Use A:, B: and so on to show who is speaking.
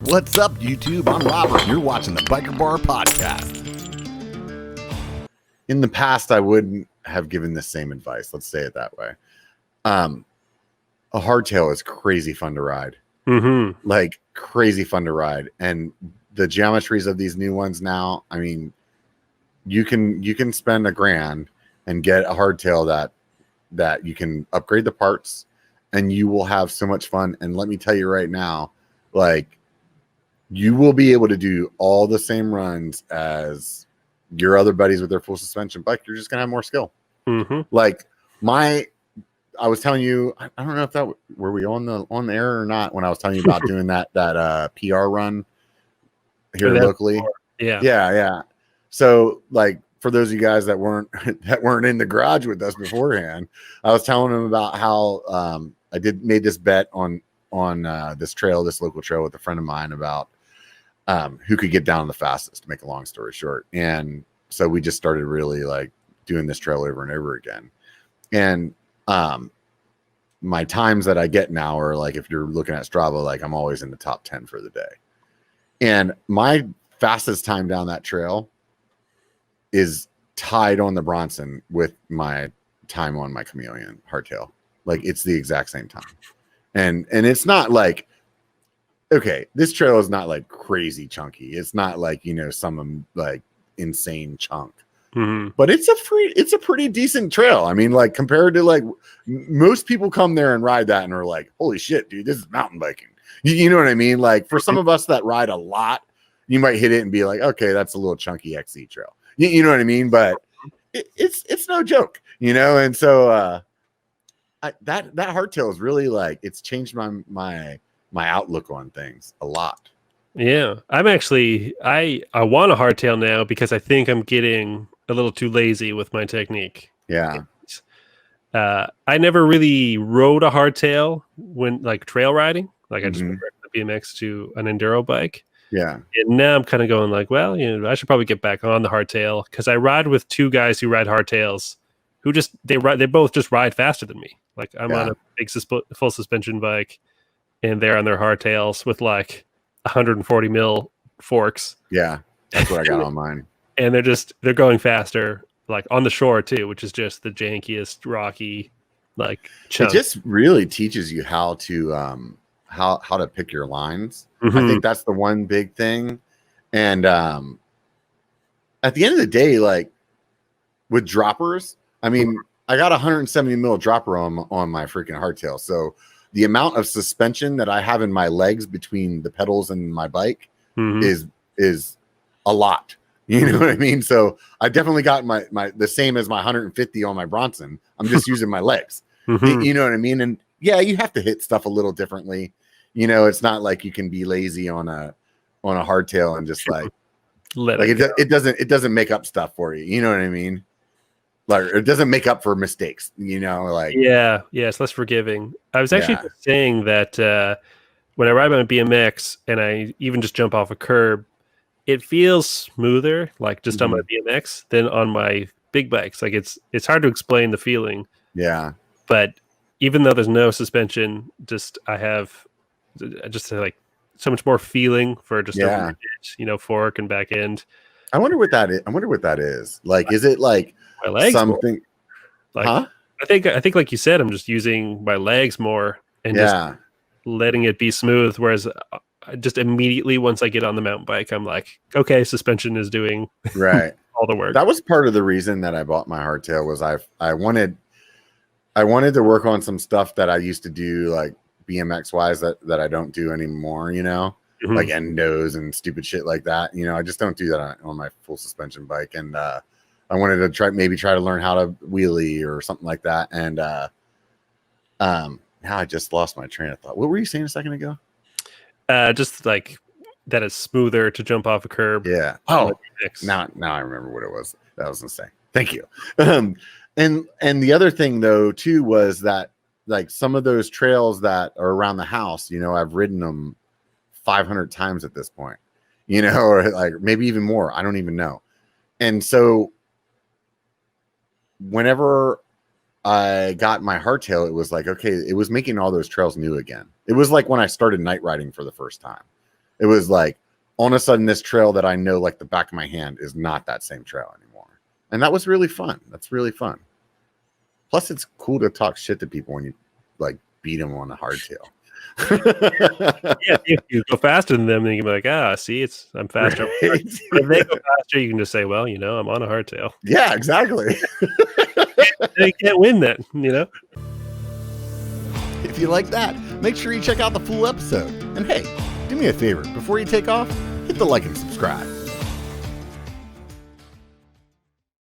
A: What's up, YouTube? I'm Robert, and you're watching the B1KER Bar Podcast. In the past, I wouldn't have given the same advice. Let's say it that way. A hardtail is crazy fun to ride. Like, crazy fun to ride. And the geometries of these new ones now, I mean, you can spend $1,000 and get a hardtail that you can upgrade the parts, and you will have so much fun. And let me tell you right now, like, you will be able to do all the same runs as your other buddies with their full suspension bike. You're just gonna have more skill. Like I was telling you, I don't know if that were we on the air or not when I was telling you about doing that PR run here locally. Yeah. So, like, for those of you guys that weren't in the garage with us beforehand, I was telling them about how I made this bet on this local trail with a friend of mine about who could get down the fastest, to make a long story short. And so we just started really like doing this trail over and over again. And my times that I get now are like, if you're looking at Strava, like I'm always in the top 10 for the day. And my fastest time down that trail is tied on the Bronson with my time on my Chameleon hardtail. Like, it's the exact same time. And it's not like, okay, this trail is not like crazy chunky. It's not like, some like insane chunk, but it's a pretty decent trail. I mean, like, compared to like most people come there and ride that and are like, holy shit, dude, this is mountain biking. You know what I mean? Like, for some of us that ride a lot, you might hit it and be like, okay, that's a little chunky XC trail. You know what I mean? But it's no joke, And so that hardtail is really like, it's changed my outlook on things a lot.
B: Yeah, I'm actually I want a hardtail now because I think I'm getting a little too lazy with my technique.
A: Yeah.
B: I never really rode a hardtail when like trail riding. Like, I just went the BMX to an enduro bike.
A: Yeah.
B: And now I'm kind of going like, well, I should probably get back on the hardtail, because I ride with two guys who ride hardtails who they both just ride faster than me. Like, I'm on a big full suspension bike, and they're on their hardtails with like 140 mil forks.
A: Yeah, that's what I got on mine.
B: And they're going faster, like on the shore too, which is just the jankiest, rocky, like chunk.
A: It just really teaches you how to pick your lines. I think that's the one big thing. And at the end of the day, like with droppers, I mean, I got a 170 mil dropper on my freaking hardtail. So the amount of suspension that I have in my legs between the pedals and my bike is a lot. You know what I mean? So I definitely got my the same as my 150 on my Bronson. I'm just using my legs. You know what I mean? And yeah, you have to hit stuff a little differently. It's not like you can be lazy on a hardtail and just like it doesn't make up stuff for you. You know what I mean? Like, it doesn't make up for mistakes, like.
B: Yeah, it's less forgiving. I was actually saying that when I ride my BMX and I even just jump off a curb, it feels smoother, like just on my BMX, than on my big bikes. Like, it's hard to explain the feeling.
A: Yeah.
B: But even though there's no suspension, I have like so much more feeling for just a fork and back end.
A: I wonder what that is. Like, is it like
B: my legs
A: something?
B: Like, I think like you said, I'm just using my legs more and just letting it be smooth. Whereas just immediately once I get on the mountain bike, I'm like, okay, suspension is doing all the work.
A: That was part of the reason that I bought my hardtail. Was I wanted to work on some stuff that I used to do, like BMX wise, that I don't do anymore. Like endos and stupid shit like that. I just don't do that on my full suspension bike. And I wanted to try to learn how to wheelie or something like that. And now I just lost my train of thought. What were you saying a second ago?
B: Just like that it's smoother to jump off a curb.
A: Yeah. Oh, now I remember what it was that I was gonna say. Thank you. And the other thing though too was that, like, some of those trails that are around the house, I've ridden them 500 times at this point, or like maybe even more. I don't even know. And so whenever I got my hardtail, it was like, okay, it was making all those trails new again. It was like when I started night riding for the first time. It was like, all of a sudden, this trail that I know like the back of my hand is not that same trail anymore. And that was really fun. That's really fun. Plus, it's cool to talk shit to people when you like beat them on a hardtail.
B: Yeah, if you go faster than them, then you can be like, see, I'm faster. Right. If they go faster, you can just say, well, I'm on a hardtail.
A: Yeah, exactly.
B: They can't win that,
A: If you like that, make sure you check out the full episode. And hey, do me a favor, before you take off, hit the like and subscribe.